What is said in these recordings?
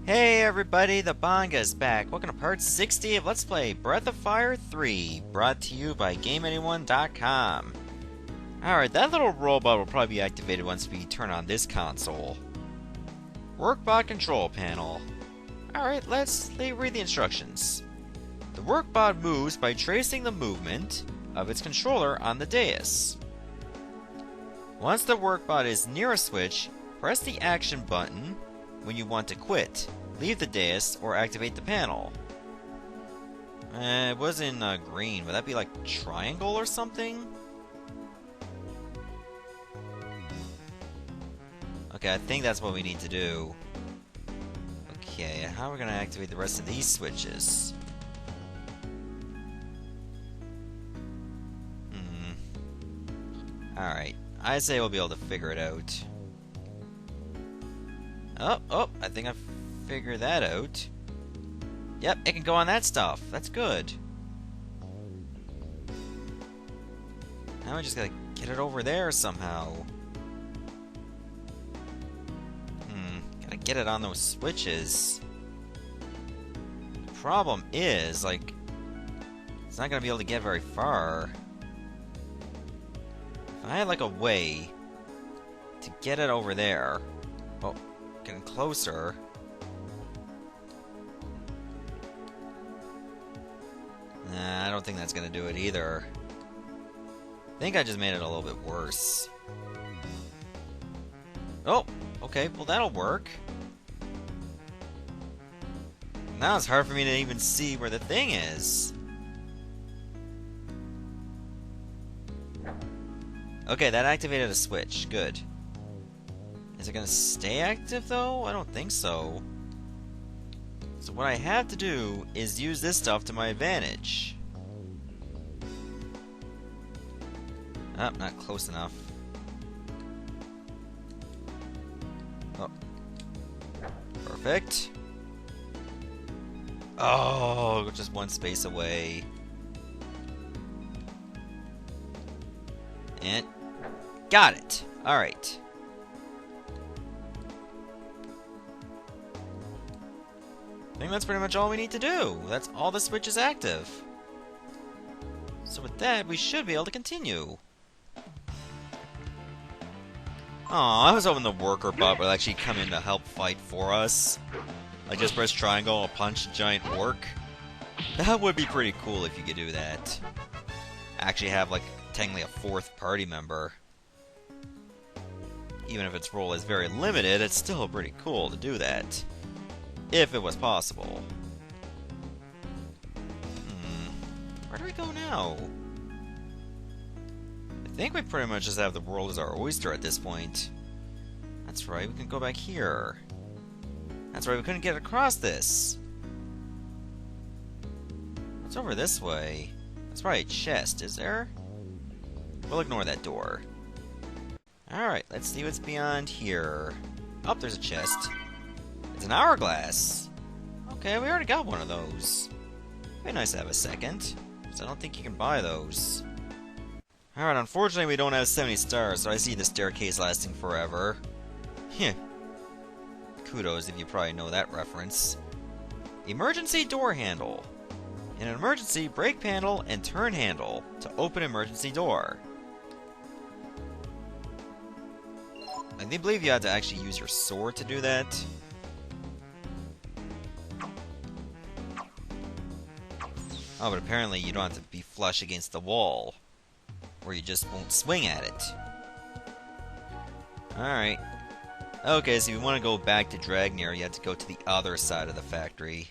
Hey everybody, the Banga's back. Welcome to part 60 of Let's Play Breath of Fire 3, brought to you by GameAnyone.com. Alright, that little robot will probably be activated once we turn on this console. Workbot control panel. Alright, let's read the instructions. The workbot moves by tracing the movement of its controller on the dais. Once the workbot is near a switch, press the action button when you want to quit, leave the dais, or activate the panel. It was in green. Would that be like triangle or something? Okay, I think that's what we need to do. Okay, how are we going to activate the rest of these switches? Alright, I say we'll be able to figure it out. Oh, I think I figured that out. Yep, it can go on that stuff. That's good. Now we just gotta get it over there somehow. Gotta get it on those switches. The problem is, like, it's not gonna be able to get very far. If I had, like, a way to get it over there... Oh. Getting closer. Nah, I don't think that's gonna do it either. I think I just made it a little bit worse. Oh, okay, well that'll work. Now it's hard for me to even see where the thing is. Okay, that activated a switch. Good. Is it gonna stay active though? I don't think so. So what I have to do is use this stuff to my advantage. Oh, not close enough. Oh. Perfect. Oh, just one space away. And got it. Alright. I think that's pretty much all we need to do. That's all the switches active. So with that, we should be able to continue. Aw, I was hoping the worker bot would actually come in to help fight for us. Like just press triangle and punch a giant orc. That would be pretty cool if you could do that. Actually have like technically a fourth party member. Even if its role is very limited, it's still pretty cool to do that. If it was possible. Where do we go now? I think we pretty much just have the world as our oyster at this point. That's right, we can go back here. That's right, we couldn't get across this. What's over this way? That's right, chest, is there? We'll ignore that door. Alright, let's see what's beyond here. Oh, there's a chest. It's an hourglass. Okay, we already got one of those. Be nice to have a second, because I don't think you can buy those. Alright, unfortunately we don't have 70 stars, so I see the staircase lasting forever. Heh. Kudos if you probably know that reference. Emergency door handle. In an emergency, brake panel and turn handle to open emergency door. I do believe you have to actually use your sword to do that. Oh, but apparently you don't have to be flush against the wall, or you just won't swing at it. Alright. Okay, so if you want to go back to Dragnir, you have to go to the other side of the factory.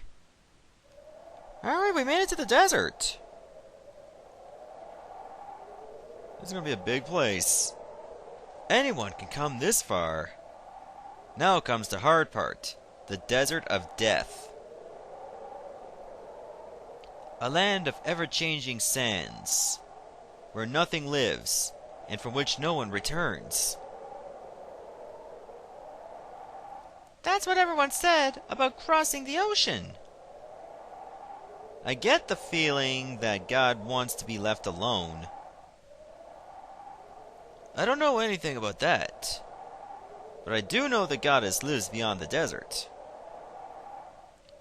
Alright, we made it to the desert! This is going to be a big place. Anyone can come this far. Now comes the hard part. The Desert of Death. A land of ever-changing sands, where nothing lives, and from which no one returns. That's what everyone said about crossing the ocean. I get the feeling that God wants to be left alone. I don't know anything about that, but I do know that goddess lives beyond the desert.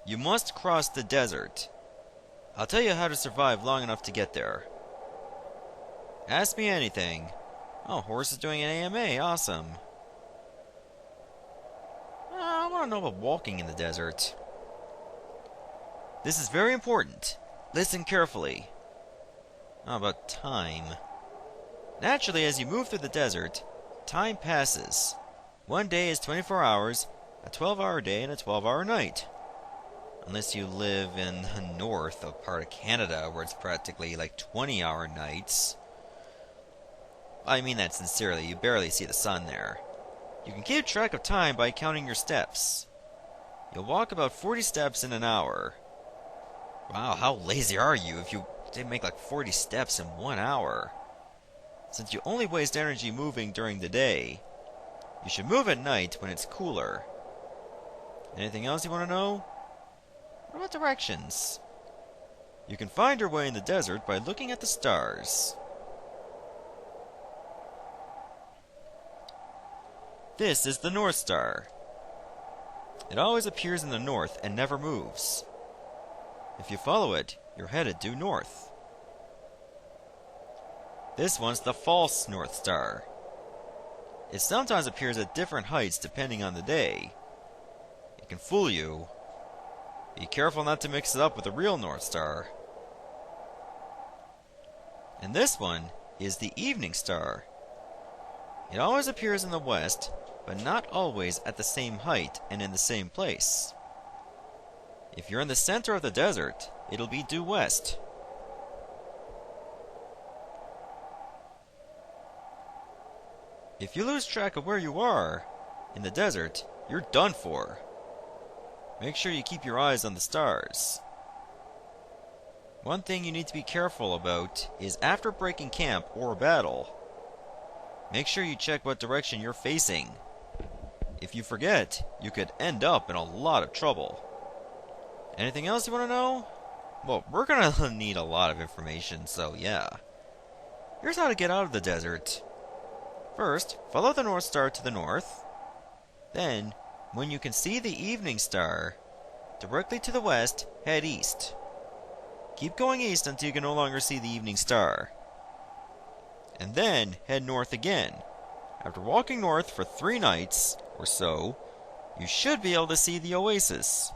You must cross the desert. I'll tell you how to survive long enough to get there. Ask me anything. Oh, Horse is doing an AMA. Awesome. I want to know about walking in the desert. This is very important. Listen carefully. How about time? Naturally, as you move through the desert, time passes. One day is 24 hours, a 12-hour day, and a 12-hour night. Unless you live in the north of part of Canada, where it's practically like 20-hour nights. I mean that sincerely, you barely see the sun there. You can keep track of time by counting your steps. You'll walk about 40 steps in an hour. Wow, how lazy are you if you did make like 40 steps in 1 hour? Since you only waste energy moving during the day, you should move at night when it's cooler. Anything else you want to know? What about directions? You can find your way in the desert by looking at the stars. This is the North Star. It always appears in the north and never moves. If you follow it, you're headed due north. This one's the false North Star. It sometimes appears at different heights depending on the day. It can fool you. Be careful not to mix it up with the real North Star. And this one is the Evening Star. It always appears in the west, but not always at the same height and in the same place. If you're in the center of the desert, it'll be due west. If you lose track of where you are in the desert, you're done for. Make sure you keep your eyes on the stars. One thing you need to be careful about is after breaking camp or battle, make sure you check what direction you're facing. If you forget, you could end up in a lot of trouble. Anything else you want to know? Well, we're gonna need a lot of information, so yeah. Here's how to get out of the desert. First, follow the North Star to the north. Then, when you can see the Evening Star, directly to the west, head east. Keep going east until you can no longer see the Evening Star. And then, head north again. After walking north for 3 nights, or so, you should be able to see the oasis.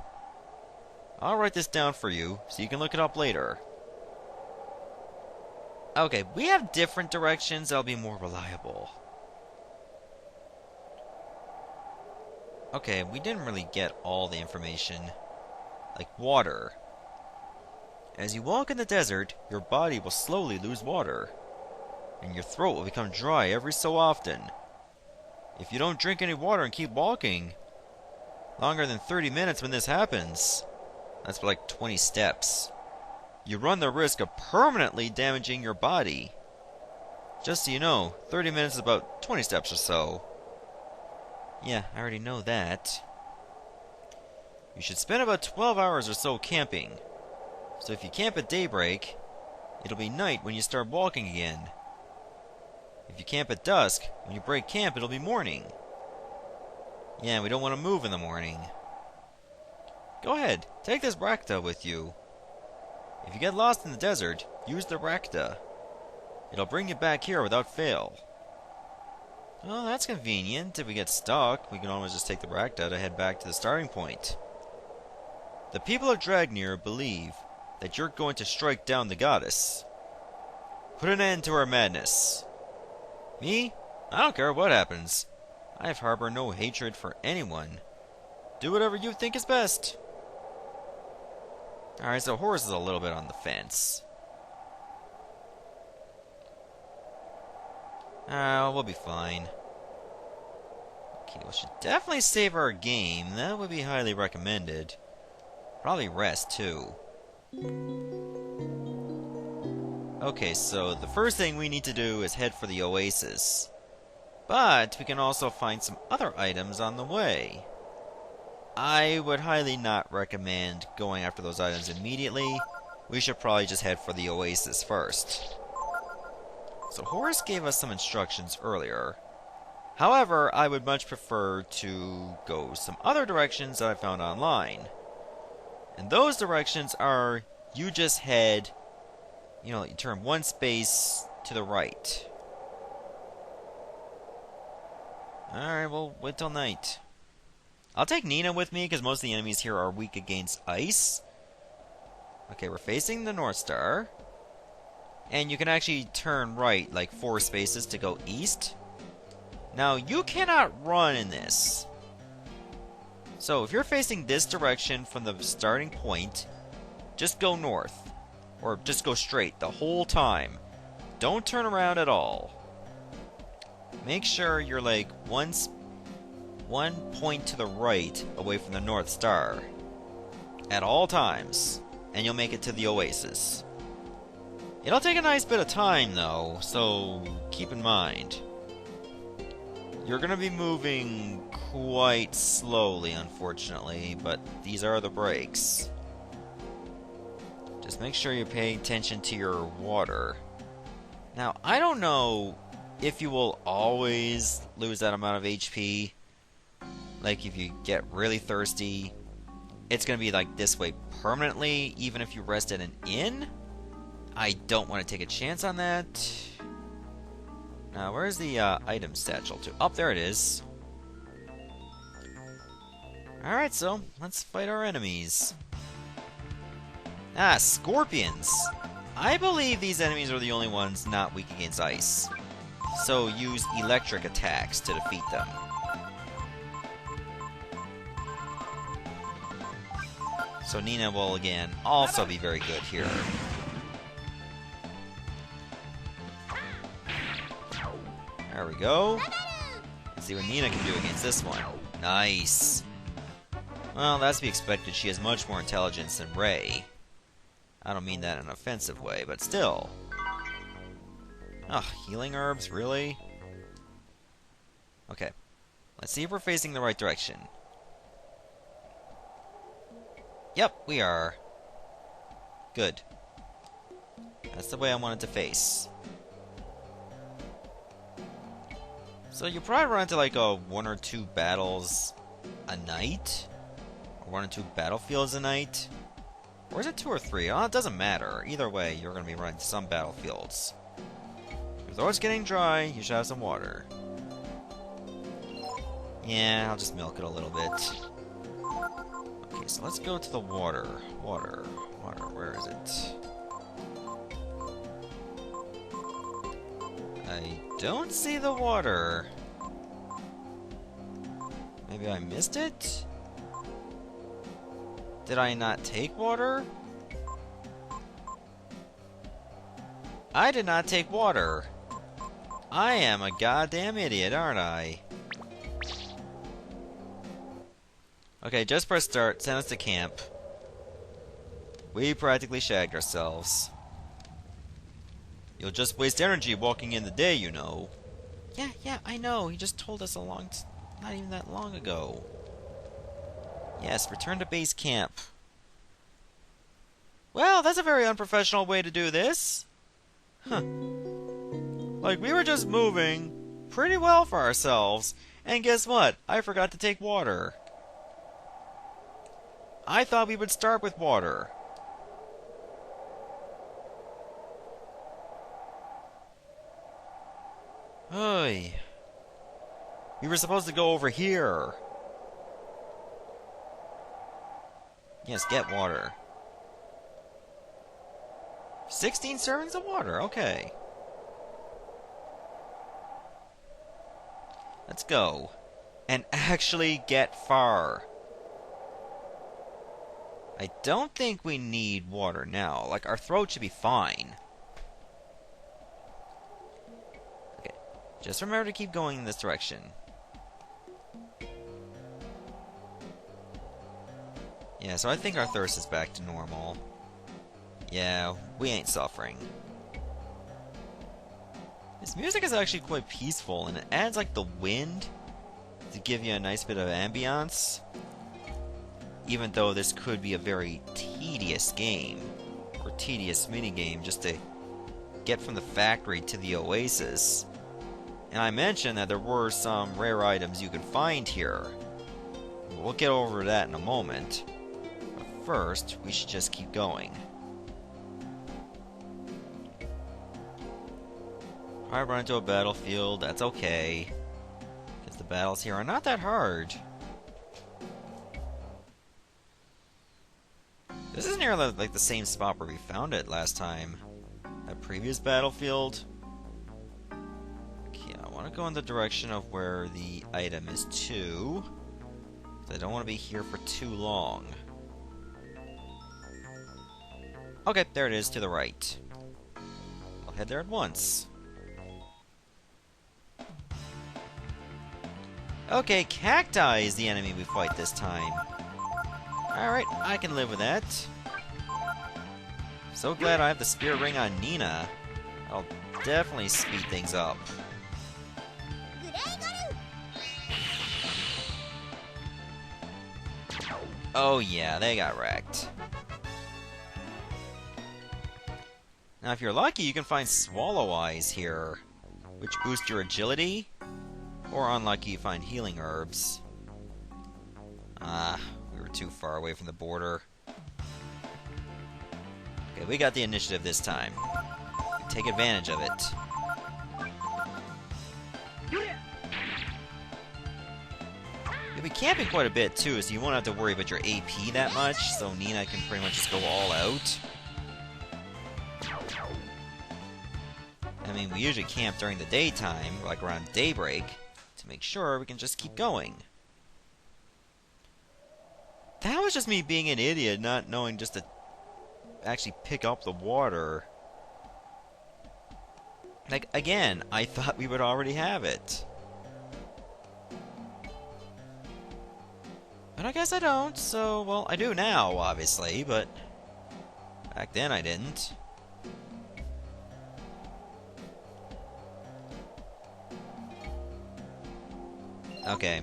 I'll write this down for you, so you can look it up later. Okay, we have different directions that'll be more reliable. Okay, we didn't really get all the information. Like water. As you walk in the desert, your body will slowly lose water. And your throat will become dry every so often. If you don't drink any water and keep walking longer than 30 minutes when this happens, that's like 20 steps, you run the risk of permanently damaging your body. Just so you know, 30 minutes is about 20 steps or so. Yeah, I already know that. You should spend about 12 hours or so camping. So if you camp at daybreak, it'll be night when you start walking again. If you camp at dusk, when you break camp, it'll be morning. Yeah, we don't want to move in the morning. Go ahead, take this Rakta with you. If you get lost in the desert, use the Rakta. It'll bring you back here without fail. Oh, that's convenient. If we get stuck, we can always just take the Rakta to head back to the starting point. The people of Dragnir believe that you're going to strike down the goddess. Put an end to her madness. Me? I don't care what happens. I harbor no hatred for anyone. Do whatever you think is best. Alright, so Horse is a little bit on the fence. We'll be fine. Okay, we should definitely save our game. That would be highly recommended. Probably rest, too. Okay, so the first thing we need to do is head for the oasis. But we can also find some other items on the way. I would highly not recommend going after those items immediately. We should probably just head for the oasis first. So Horus gave us some instructions earlier. However, I would much prefer to go some other directions that I found online. And those directions are, you just head, you turn one space to the right. Alright, well, wait till night. I'll take Nina with me, because most of the enemies here are weak against ice. Okay, we're facing the North Star. And you can actually turn right, like 4 spaces to go east. Now, you cannot run in this. So, if you're facing this direction from the starting point, just go north. Or just go straight the whole time. Don't turn around at all. Make sure you're like one point to the right away from the North Star. At all times. And you'll make it to the oasis. It'll take a nice bit of time, though, so keep in mind. You're going to be moving quite slowly, unfortunately, but these are the breaks. Just make sure you're paying attention to your water. Now, I don't know if you will always lose that amount of HP. Like, if you get really thirsty, it's going to be like this way permanently, even if you rest at an inn. I don't want to take a chance on that. Now, where's the item satchel to? Oh, there it is. Alright, so let's fight our enemies. Ah, scorpions. I believe these enemies are the only ones not weak against ice. So use electric attacks to defeat them. So Nina will, again, also be very good here. There we go. Let's see what Nina can do against this one. Nice. Well, that's to be expected. She has much more intelligence than Ray. I don't mean that in an offensive way, but still. Ugh, healing herbs? Really? Okay. Let's see if we're facing the right direction. Yep, we are. Good. That's the way I want it to face. So you probably run into like 1 or 2 battles a night? Or 1 or 2 battlefields a night? Or is it 2 or 3? Oh, it doesn't matter. Either way, you're going to be running to some battlefields. Though it's getting dry, you should have some water. Yeah, I'll just milk it a little bit. Okay, so let's go to the water. Water, where is it? I don't see the water. Maybe I missed it? Did I not take water? I did not take water. I am a goddamn idiot, aren't I? Okay, just press start, send us to camp. We practically shagged ourselves. You'll just waste energy walking in the day, you know. Yeah, I know. He just told us not even that long ago. Yes, return to base camp. Well, that's a very unprofessional way to do this. Huh. Like, we were just moving pretty well for ourselves, and guess what? I forgot to take water. I thought we would start with water. Oy. We were supposed to go over here. Yes, get water. 16 servings of water, okay. Let's go. And actually get far. I don't think we need water now. Like, our throat should be fine. Okay. Just remember to keep going in this direction. Yeah, so I think our thirst is back to normal. Yeah, we ain't suffering. This music is actually quite peaceful, and it adds like the wind to give you a nice bit of ambiance. Even though this could be a very tedious game, or tedious minigame, just to get from the factory to the oasis. And I mentioned that there were some rare items you could find here. We'll get over that in a moment. But first, we should just keep going. I run into a battlefield, that's okay. Because the battles here are not that hard. This is nearly like the same spot where we found it last time. That previous battlefield. Okay, I want to go in the direction of where the item is to. I don't want to be here for too long. Okay, there it is to the right. I'll head there at once. Okay, cacti is the enemy we fight this time. Alright, I can live with that. So glad I have the spirit ring on Nina. I'll definitely speed things up. Oh yeah, they got wrecked. Now if you're lucky, you can find Swallow Eyes here, which boost your agility. Or unlucky, you find healing herbs. We were too far away from the border. Okay, we got the initiative this time. Take advantage of it. You'll be camping quite a bit too, so you won't have to worry about your AP that much, so Nina can pretty much just go all out. I mean, we usually camp during the daytime, like around daybreak, to make sure we can just keep going. That was just me being an idiot, not knowing just to actually pick up the water. Like, again, I thought we would already have it. But I guess I don't, so, well, I do now, obviously, but back then I didn't. Okay.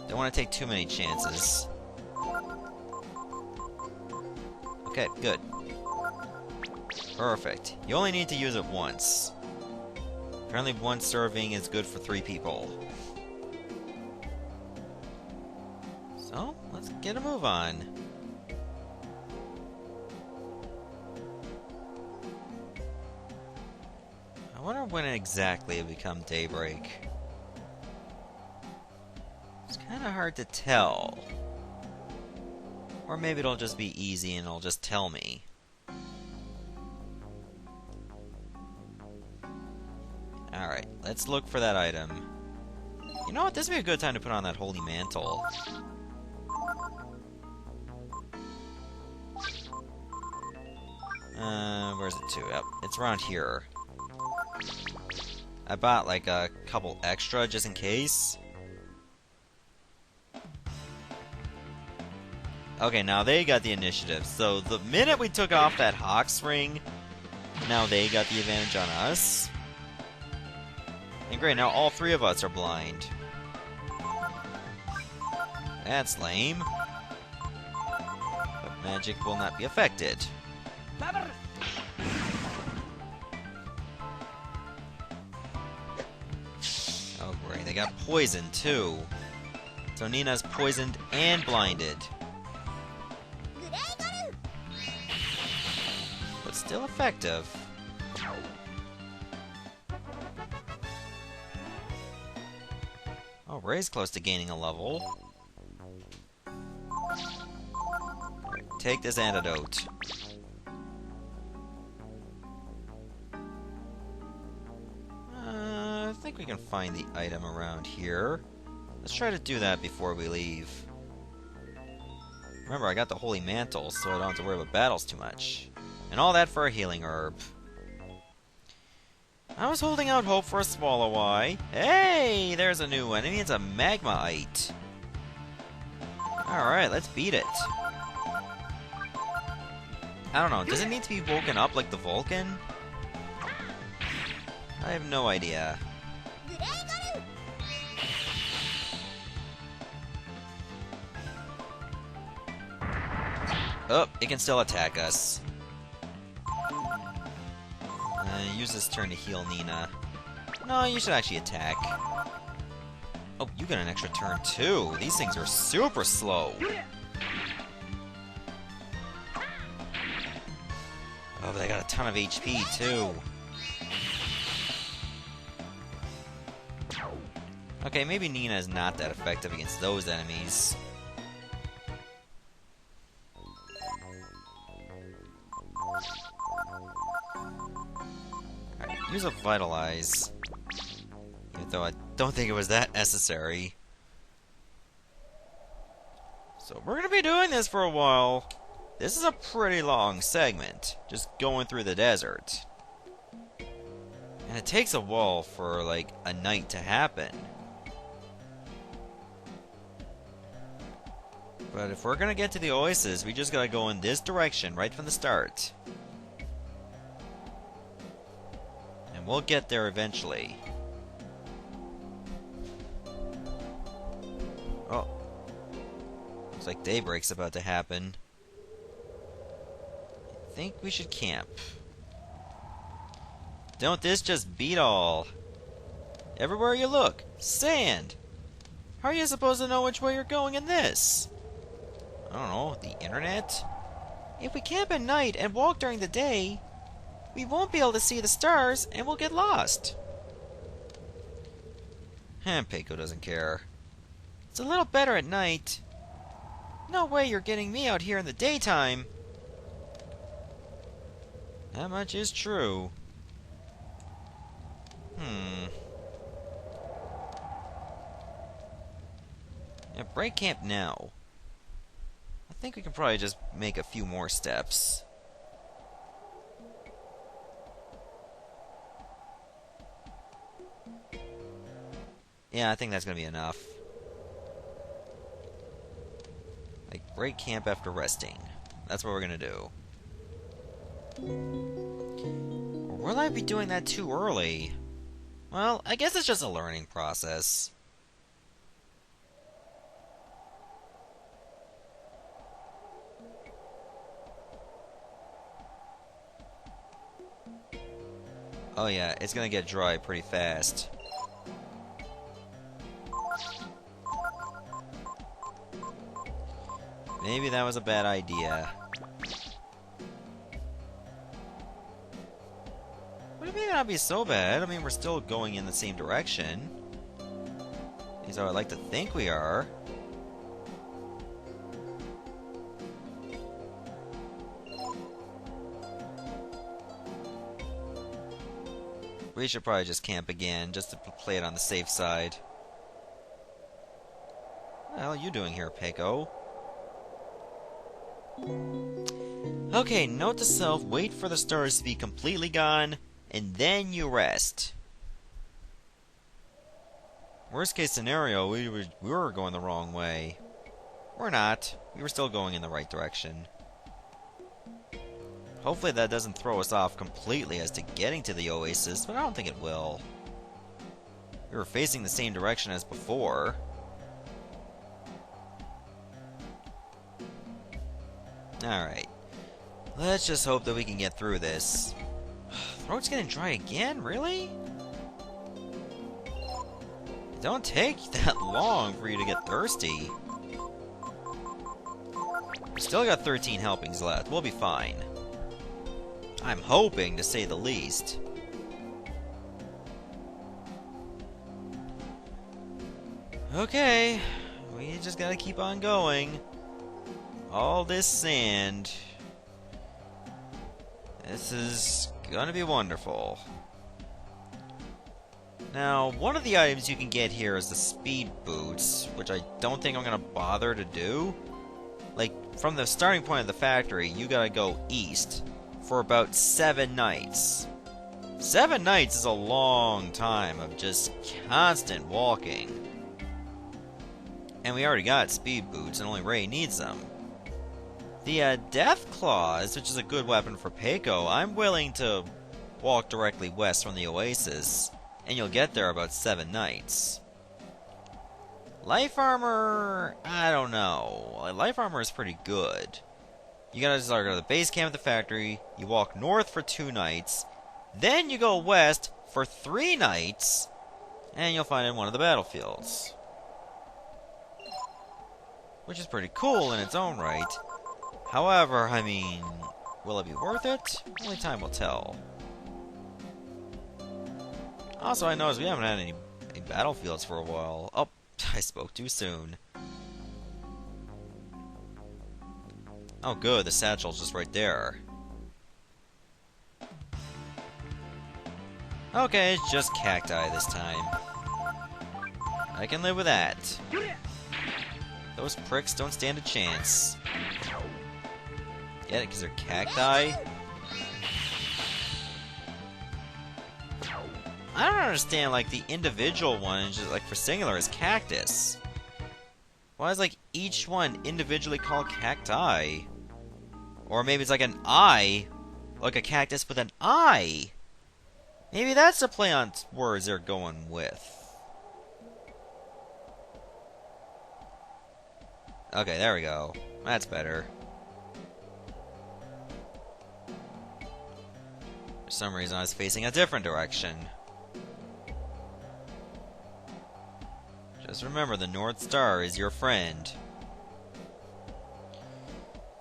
Don't want to take too many chances. Okay, good. Perfect. You only need to use it once. Apparently one serving is good for 3 people. So, let's get a move on. I wonder when exactly it will become daybreak. It's kind of hard to tell. Or maybe it'll just be easy and it'll just tell me. Alright, let's look for that item. You know what? This would be a good time to put on that holy mantle. Where's it to? Yep, it's around here. I bought like a couple extra just in case. Okay, now they got the initiative. So the minute we took off that Hawk's ring, now they got the advantage on us. And great, now all 3 of us are blind. That's lame. But magic will not be affected. Oh great, they got poisoned too. So Nina's poisoned and blinded. But still effective. Oh, Ray's close to gaining a level. Take this antidote. I think we can find the item around here. Let's try to do that before we leave. Remember, I got the Holy Mantle, so I don't have to worry about battles too much. And all that for a healing herb. I was holding out hope for a Swallow Eye. Hey, there's a new one. It means a Magmaite. Alright, let's beat it. I don't know, does it need to be woken up like the Vulcan? I have no idea. Oh, it can still attack us. Use this turn to heal Nina. No, you should actually attack. Oh, you got an extra turn too. These things are super slow. Oh, but they got a ton of HP, too. Okay, maybe Nina is not that effective against those enemies. Alright, use a Vitalize. Even though I don't think it was that necessary. So we're gonna be doing this for a while. This is a pretty long segment, just going through the desert. And it takes a while for, like, a night to happen. But if we're gonna get to the oasis, we just gotta go in this direction right from the start. And we'll get there eventually. Oh. Looks like daybreak's about to happen. I think we should camp. Don't this just beat all? Everywhere you look, sand! How are you supposed to know which way you're going in this? I don't know, the internet? If we camp at night and walk during the day, we won't be able to see the stars and we'll get lost. Peiko doesn't care. It's a little better at night. No way you're getting me out here in the daytime. That much is true. Yeah, break camp now. I think we can probably just make a few more steps. Yeah, I think that's gonna be enough. Like, break camp after resting. That's what we're gonna do. Or will I be doing that too early? Well, I guess it's just a learning process. Oh yeah, it's gonna get dry pretty fast. Maybe that was a bad idea. But it may not be so bad. I mean, we're still going in the same direction. At least I would like to think we are. We should probably just camp again, just to play it on the safe side. What the hell are you doing here, Peiko? Okay, note to self, wait for the stars to be completely gone, and then you rest. Worst case scenario, we were going the wrong way. We're not. We were still going in the right direction. Hopefully that doesn't throw us off completely as to getting to the oasis, but I don't think it will. We were facing the same direction as before. Alright. Let's just hope that we can get through this. Throat's getting dry again? Really? It don't take that long for you to get thirsty. Still got 13 helpings left. We'll be fine. I'm hoping, to say the least. Okay. We just gotta keep on going. All this sand. This is gonna be wonderful. Now, one of the items you can get here is the speed boots, which I don't think I'm gonna bother to do. Like, from the starting point of the factory, you gotta go east for about 7 nights. 7 nights is a long time of just constant walking. And we already got speed boots, and only Ray needs them. The Death Claws, which is a good weapon for Peiko, I'm willing to walk directly west from the oasis, and you'll get there about 7 nights. Life armor, I don't know. Life armor is pretty good. You gotta start go to the base camp at the factory, you walk north for 2 nights, then you go west for 3 nights, and you'll find it in one of the battlefields. Which is pretty cool in its own right. However, I mean, will it be worth it? Only time will tell. Also, I noticed we haven't had any battlefields for a while. Oh, I spoke too soon. Oh good, the satchel's just right there. Okay, it's just cacti this time. I can live with that. Those pricks don't stand a chance. Get it, because they're cacti? I don't understand, like, the individual one, just like for singular, is cactus. Why is, like, each one individually called cacti? Or maybe it's like an eye, like a cactus with an eye. Maybe that's the play on words they're going with. Okay, there we go. That's better. For some reason I was facing a different direction. Just remember, the North Star is your friend.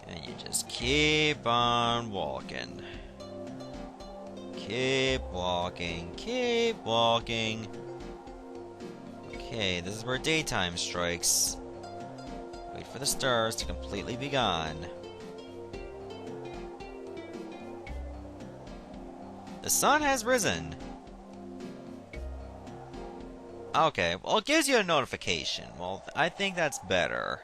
And you just keep on walking. Keep walking, keep walking. Okay, this is where daytime strikes. Wait for the stars to completely be gone. The sun has risen. Okay, well, it gives you a notification. Well, I think that's better.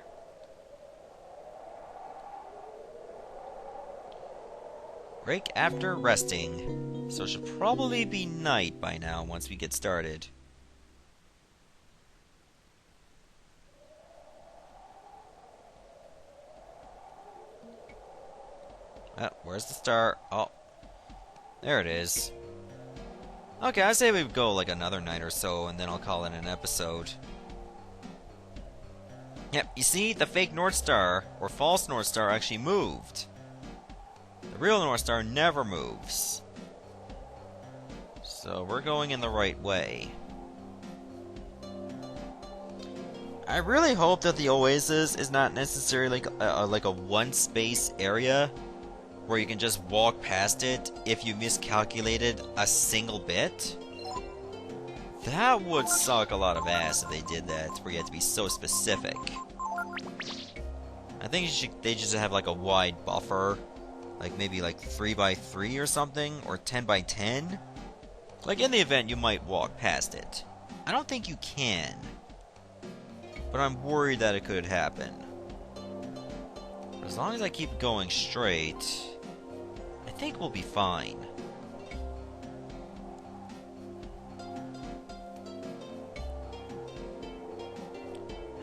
Break after resting. So it should probably be night by now once we get started. Where's the star? Oh, there it is. Okay, I say we go like another night or so, and then I'll call it an episode. Yep, you see, the fake North Star, or false North Star, actually moved. The real North Star never moves. So we're going in the right way. I really hope that the oasis is not necessarily like a one-space area where you can just walk past it if you miscalculated a single bit. That would suck a lot of ass if they did that, where you had to be so specific. I think they just have like a wide buffer, like maybe like 3x3 or something, or 10x10. Like in the event you might walk past it. I don't think you can, but I'm worried that it could happen. As long as I keep going straight, I think we'll be fine.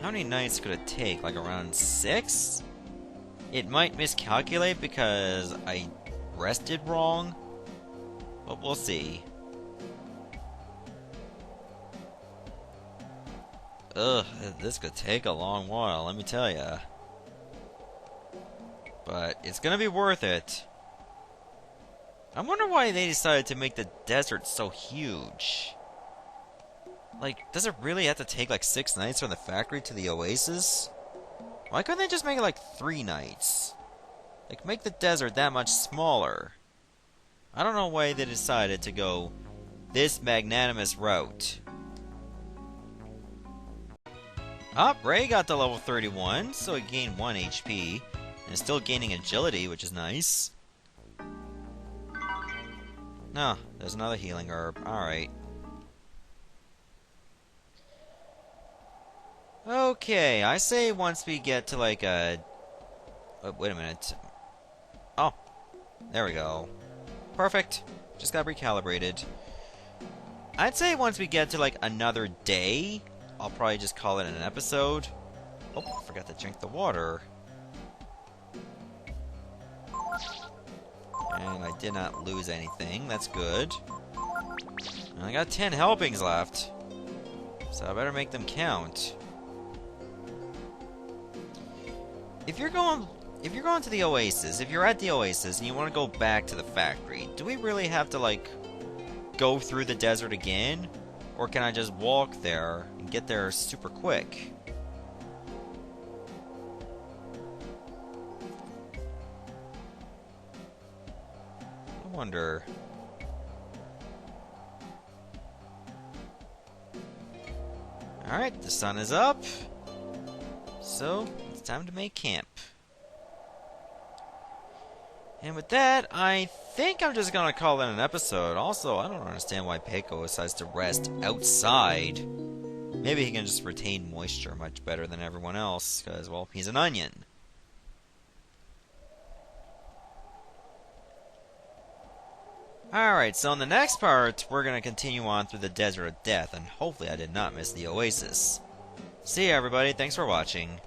How many nights could it take? Like around 6? It might miscalculate because I rested wrong, but we'll see. Ugh, this could take a long while, let me tell ya. But it's gonna be worth it. I wonder why they decided to make the desert so huge. Like, does it really have to take like 6 nights from the factory to the oasis? Why couldn't they just make it like 3 nights? Like, make the desert that much smaller. I don't know why they decided to go this magnanimous route. Ray got to level 31, so he gained 1 HP. And is still gaining agility, which is nice. No, there's another healing herb. Alright. Okay, I say once we get to like a... Oh, wait a minute. Oh, there we go. Perfect. Just got recalibrated. I'd say once we get to like another day, I'll probably just call it an episode. Oh, I forgot to drink the water. And I did not lose anything. That's good. And I got 10 helpings left, so I better make them count. If you're going to the oasis, if you're at the oasis and you want to go back to the factory, do we really have to like go through the desert again? Or can I just walk there and get there super quick? wonder. Alright, the sun is up. So, it's time to make camp. And with that, I think I'm just gonna call that an episode. Also, I don't understand why Peiko decides to rest outside. Maybe he can just retain moisture much better than everyone else, because, well, he's an onion. Alright, so in the next part, we're gonna continue on through the Desert of Death, and hopefully I did not miss the oasis. See ya, everybody. Thanks for watching.